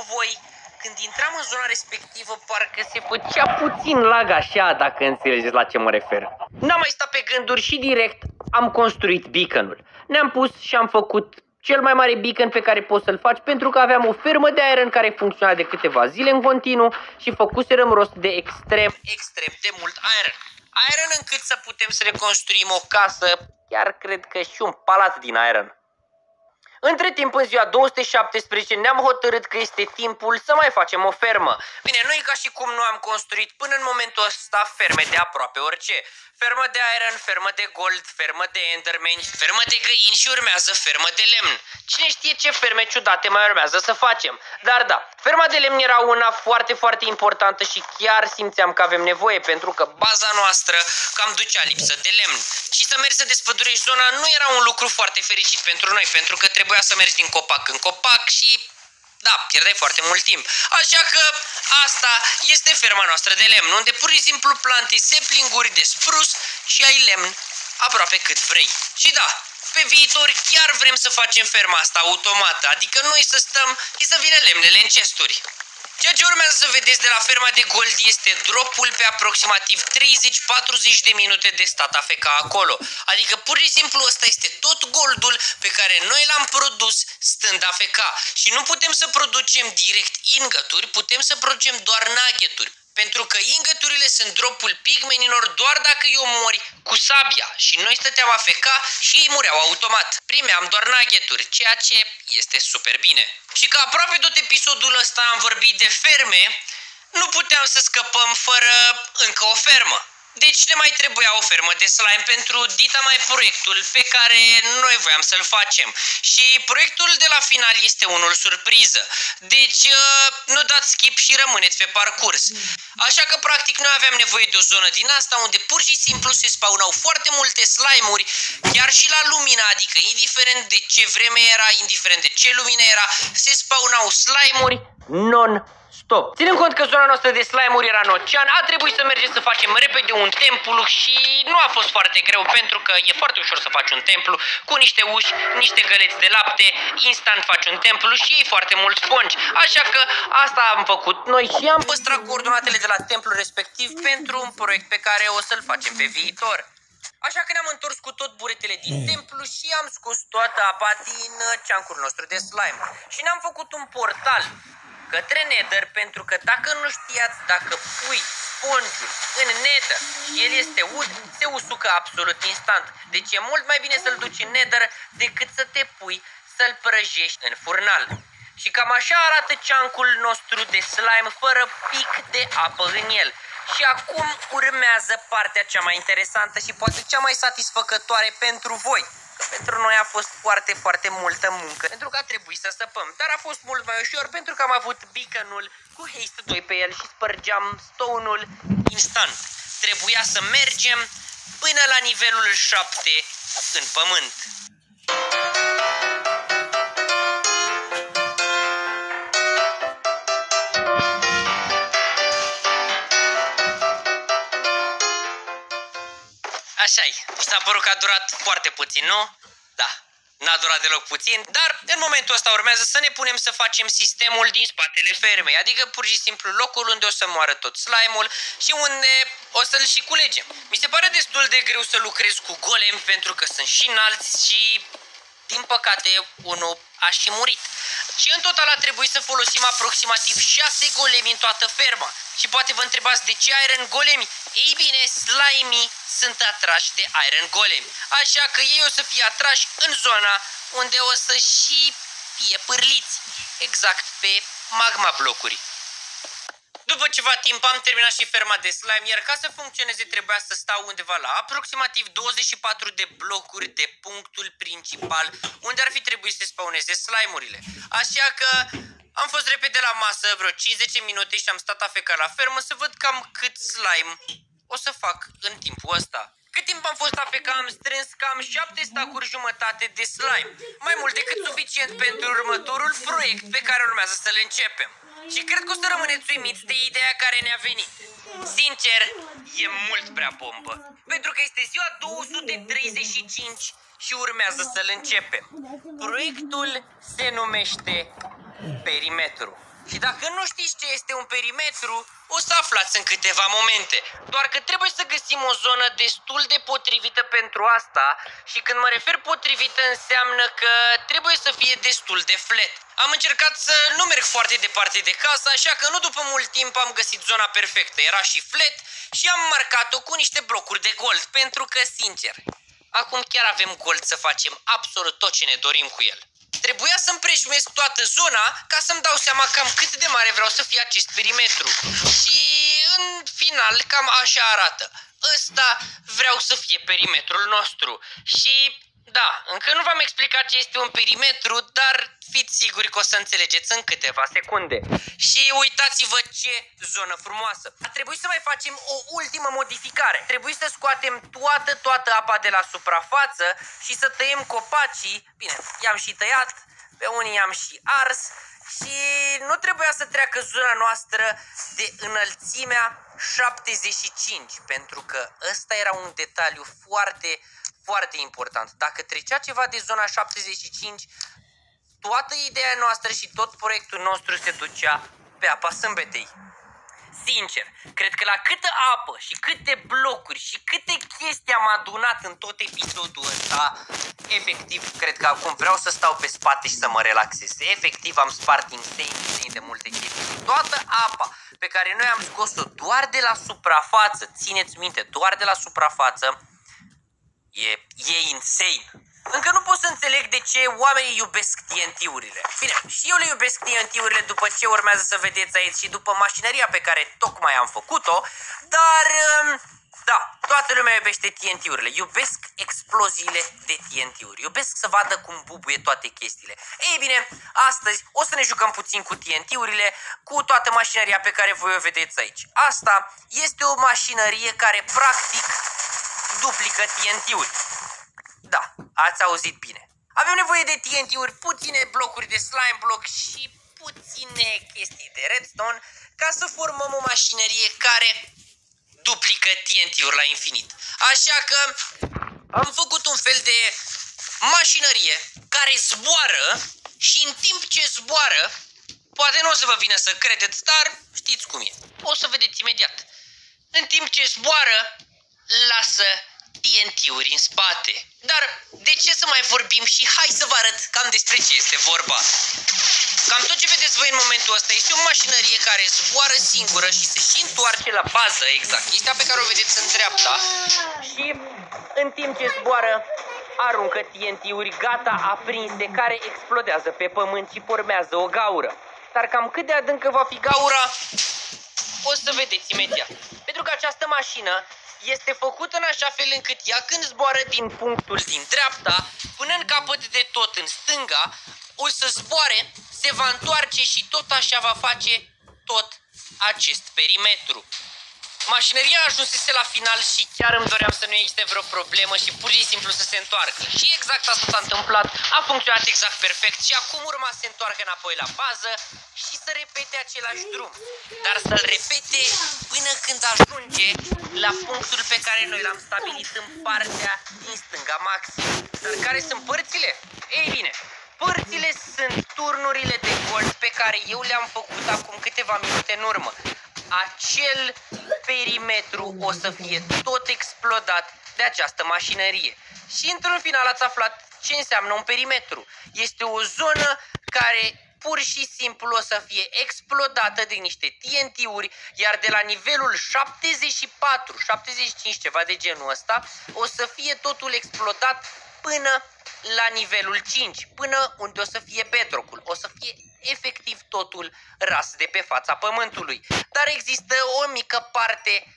voi, când intram în zona respectivă, parcă se făcea puțin lag așa, dacă înțelegeți la ce mă refer. N-am mai stat pe gânduri și direct am construit beacon-ul. Ne-am pus și am făcut cel mai mare beacon pe care poți să-l faci, pentru că aveam o fermă de iron care funcționa de câteva zile în continuu și făcuserăm rost de extrem de mult iron. Iron încât să putem să reconstruim o casă, chiar cred că și un palat din iron. Între timp, în ziua 217, ne-am hotărât că este timpul să mai facem o fermă. Bine, nu e ca și cum nu am construit până în momentul ăsta ferme de aproape orice. Fermă de iron, fermă de gold, fermă de enderman, fermă de găini și urmează fermă de lemn. Cine știe ce ferme ciudate mai urmează să facem. Dar da, ferma de lemn era una foarte importantă și chiar simțeam că avem nevoie, pentru că baza noastră cam ducea lipsă de lemn. Și să mergi să despădurești zona nu era un lucru foarte fericit pentru noi, pentru că trebuia să mergi din copac în copac și da, pierdeai foarte mult timp. Așa că asta este ferma noastră de lemn, unde pur și simplu plantezi saplinguri de spruce și ai lemn aproape cât vrei. Și da, pe viitor chiar vrem să facem ferma asta automată, adică noi să stăm și să vină lemnele în chesturi. Ceea ce urmează să vedeți de la ferma de gold este dropul pe aproximativ 30-40 de minute de stat AFK acolo. Adică pur și simplu ăsta este tot goldul pe care noi l-am produs stând AFK. Și nu putem să producem direct ingături, putem să producem doar nuggeturi. Pentru că ingăturile sunt dropul pigmenilor doar dacă îi omori cu sabia. Și noi stăteam AFK și ei mureau automat. Primeam doar nuggeturi, ceea ce este super bine. Și că aproape tot episodul ăsta am vorbit de ferme, nu puteam să scăpăm fără încă o fermă. Deci ne mai trebuia o fermă de slime pentru dita mai proiectul pe care noi voiam să-l facem. Și proiectul de la final este unul surpriză. Deci nu dați skip și rămâneți pe parcurs. Așa că practic noi aveam nevoie de o zonă din asta unde pur și simplu se spawnau foarte multe slime-uri, chiar și la lumină, adică indiferent de ce vreme era, indiferent de ce lumină era, se spawnau slime-uri non-stop. Ținând cont că zona noastră de slime-uri era în ocean, a trebuit să mergem să facem repede un templu și nu a fost foarte greu, pentru că e foarte ușor să faci un templu cu niște uși, niște găleți de lapte, instant faci un templu și iei foarte mulți spongi. Așa că asta am făcut noi și am păstrat coordonatele de la templul respectiv pentru un proiect pe care o să-l facem pe viitor. Așa că ne-am întors cu tot buretele din templu și am scos toată apa din ceancul nostru de slime. Și ne-am făcut un portal către Nether, pentru că dacă nu știați, dacă pui spongiul în Nether și el este ud, se usucă absolut instant. Deci e mult mai bine să-l duci în Nether decât să te pui să-l prăjești în furnal. Și cam așa arată ceancul nostru de slime fără pic de apă în el. Și acum urmează partea cea mai interesantă și poate cea mai satisfăcătoare pentru voi. Pentru noi a fost foarte multă muncă, pentru că a trebuit să săpăm. Dar a fost mult mai ușor pentru că am avut beacon-ul cu haste 2 pe el și spărgeam stone-ul instant. Trebuia să mergem până la nivelul 7 în pământ. Așa-i, mi s-a părut că a durat foarte puțin, nu? Da, n-a durat deloc puțin, dar în momentul ăsta urmează să ne punem să facem sistemul din spatele fermei, adică pur și simplu locul unde o să moară tot slime-ul și unde o să-l și culegem. Mi se pare destul de greu să lucrez cu golemi pentru că sunt și înalți și, din păcate, unul a și murit. Și în total a trebuit să folosim aproximativ 6 golemi în toată ferma. Și poate vă întrebați de ce iron golemi? Ei bine, slime-ii sunt atrași de iron golemi. Așa că ei o să fie atrași în zona unde o să și fie pârliți. Exact pe magma blocuri. După ceva timp am terminat și ferma de slime, iar ca să funcționeze trebuia să stau undeva la aproximativ 24 de blocuri de punctul principal unde ar fi trebuit să spawneze slime-urile. Așa că am fost repede la masă, vreo 50 minute și am stat afecat la fermă să văd cam cât slime o să fac în timpul ăsta. Cât timp am fost afecat am strâns cam 7 stacuri jumătate de slime. Mai mult decât suficient pentru următorul proiect pe care urmează să-l începem. Și cred că o să rămâneți uimiți de ideea care ne-a venit. Sincer, e mult prea bombă. Pentru că este ziua 235 și urmează să-l începem. Proiectul se numește Perimetru. Și dacă nu știți ce este un perimetru, o să aflați în câteva momente. Doar că trebuie să găsim o zonă destul de potrivită pentru asta și când mă refer potrivită înseamnă că trebuie să fie destul de flat. Am încercat să nu merg foarte departe de casă, așa că nu după mult timp am găsit zona perfectă. Era și flat și am marcat-o cu niște blocuri de gold, pentru că, sincer, acum chiar avem gold să facem absolut tot ce ne dorim cu el. Trebuia să împrejmuiesc toată zona ca să-mi dau seama cam cât de mare vreau să fie acest perimetru. Și în final cam așa arată. Ăsta vreau să fie perimetrul nostru. Și da, încă nu v-am explicat ce este un perimetru, dar fiți siguri că o să înțelegeți în câteva secunde. Și uitați-vă ce zonă frumoasă. A trebuit să mai facem o ultimă modificare. Trebuie să scoatem toată apa de la suprafață și să tăiem copacii. Bine, i-am și tăiat, pe unii i-am și ars. Și nu trebuia să treacă zona noastră de înălțimea 75, pentru că ăsta era un detaliu foarte important. Dacă trecea ceva de zona 75, toată ideea noastră și tot proiectul nostru se ducea pe apa sâmbetei. Sincer, cred că la câtă apă și câte blocuri și câte chestii am adunat în tot episodul ăsta, efectiv, cred că acum vreau să stau pe spate și să mă relaxez. Efectiv, am spart insane de multe chestii. Toată apa pe care noi am scos-o doar de la suprafață, țineți minte, doar de la suprafață, e insane. Încă nu pot să înțeleg de ce oamenii iubesc TNT-urile. Bine, și eu le iubesc TNT-urile după ce urmează să vedeți aici și după mașinăria pe care tocmai am făcut-o, dar da, toată lumea iubește TNT-urile. Iubesc exploziile de TNT-uri. Iubesc să vadă cum bubuie toate chestiile. Ei bine, astăzi o să ne jucăm puțin cu TNT-urile, cu toată mașinăria pe care voi o vedeți aici. Asta este o mașinărie care practic duplică TNT-uri. Da, ați auzit bine. Avem nevoie de TNT-uri, puține blocuri de slime block și puține chestii de redstone ca să formăm o mașinărie care duplică TNT-uri la infinit. Așa că am făcut un fel de mașinărie care zboară și în timp ce zboară, poate nu o să vă vină să credeți, dar știți cum e. O să vedeți imediat. În timp ce zboară, lasă TNT-uri în spate. Dar de ce să mai vorbim și hai să vă arăt cam despre ce este vorba. Cam tot ce vedeți voi în momentul ăsta este o mașinărie care zboară singură și se și întoarce la bază, exact, chestia pe care o vedeți în dreapta. Și în timp ce zboară, aruncă TNT-uri gata aprinse care explodează pe pământ și formează o gaură. Dar cam cât de adâncă va fi gaura, o să vedeți imediat. Pentru că această mașină este făcută în așa fel încât ea când zboară din punctul din dreapta până în capăt de tot în stânga, o să zboare, se va întoarce și tot așa va face tot acest perimetru. Mașinăria ajunsese la final și chiar îmi doream să nu existe vreo problemă și pur și simplu să se întoarcă. Și exact asta s-a întâmplat, a funcționat exact perfect și acum urma să se întoarcă înapoi la bază și să repete același drum. Dar să-l repete până când ajunge la punctul pe care noi l-am stabilit în partea din stânga maxim. Dar care sunt părțile? Ei bine, părțile sunt turnurile de gold pe care eu le-am făcut acum câteva minute în urmă. Acel perimetru o să fie tot explodat de această mașinărie. Și într-un final ați aflat ce înseamnă un perimetru. Este o zonă care pur și simplu o să fie explodată de niște TNT-uri, iar de la nivelul 74, 75, ceva de genul ăsta, o să fie totul explodat până la nivelul 5, până unde o să fie bedrock-ul. O să fie efectiv totul ras de pe fața pământului. Dar există o mică parte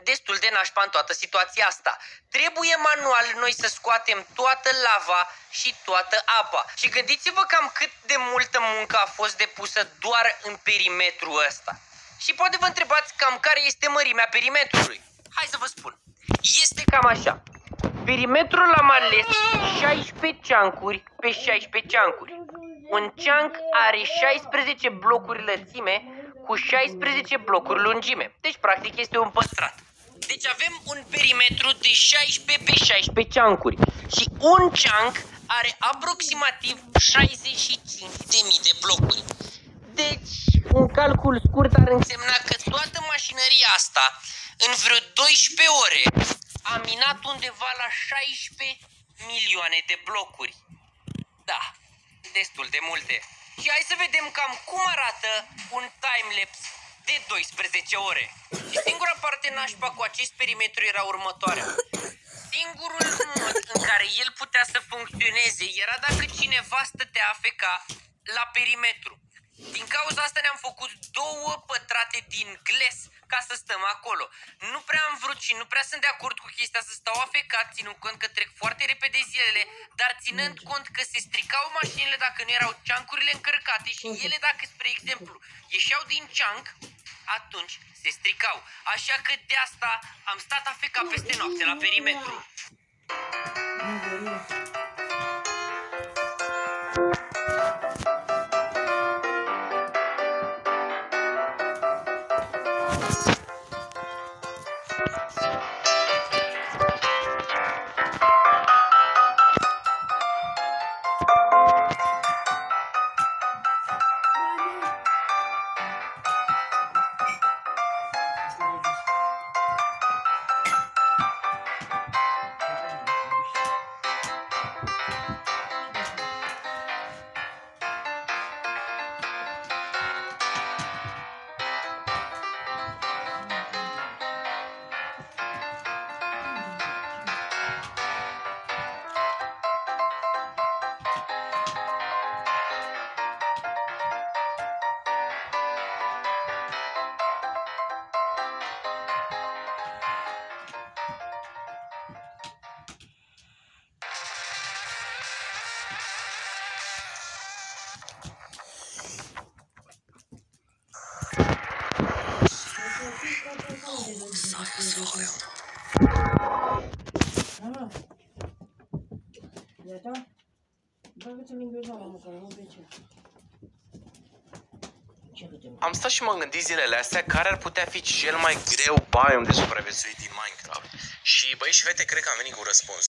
destul de nașpa în toată situația asta. Trebuie manual noi să scoatem toată lava și toată apa. Și gândiți-vă cam cât de multă muncă a fost depusă doar în perimetrul ăsta. Și poate vă întrebați cam care este mărimea perimetrului. Hai să vă spun. Este cam așa. Perimetrul l-am ales 16 chunk-uri pe 16 chunk-uri. Un chunk are 16 blocuri lățime cu 16 blocuri lungime. Deci practic este un păstrat. Deci avem un perimetru de 16 pe 16 chunk-uri. Și un chunk are aproximativ 65.000 de blocuri. Deci, un calcul scurt ar însemna că toată mașinăria asta, în vreo 12 ore, a minat undeva la 16 milioane de blocuri. Da, destul de multe. Și hai să vedem cam cum arată un timelapse de 12 ore. Și singura parte nașpa cu acest perimetru era următoarea. Singurul mod în care el putea să funcționeze era dacă cineva stătea afeca la perimetru. Din cauza asta ne-am făcut 2 pătrate din gles ca să stăm acolo. Nu prea am vrut și nu prea sunt de acord cu chestia să stau afecat, ținând cont că trec foarte repede zilele, dar ținând cont că se stricau mașinile dacă nu erau ceancurile încărcate și ele dacă, spre exemplu, ieșeau din ceanc, atunci se stricau. Așa că de asta am stat afecat peste noapte la perimetru. Am stat și m-am gândit zilele astea care ar putea fi cel mai greu biome de supraviețuit din Minecraft. Și băi și fete, cred că am venit cu un răspuns.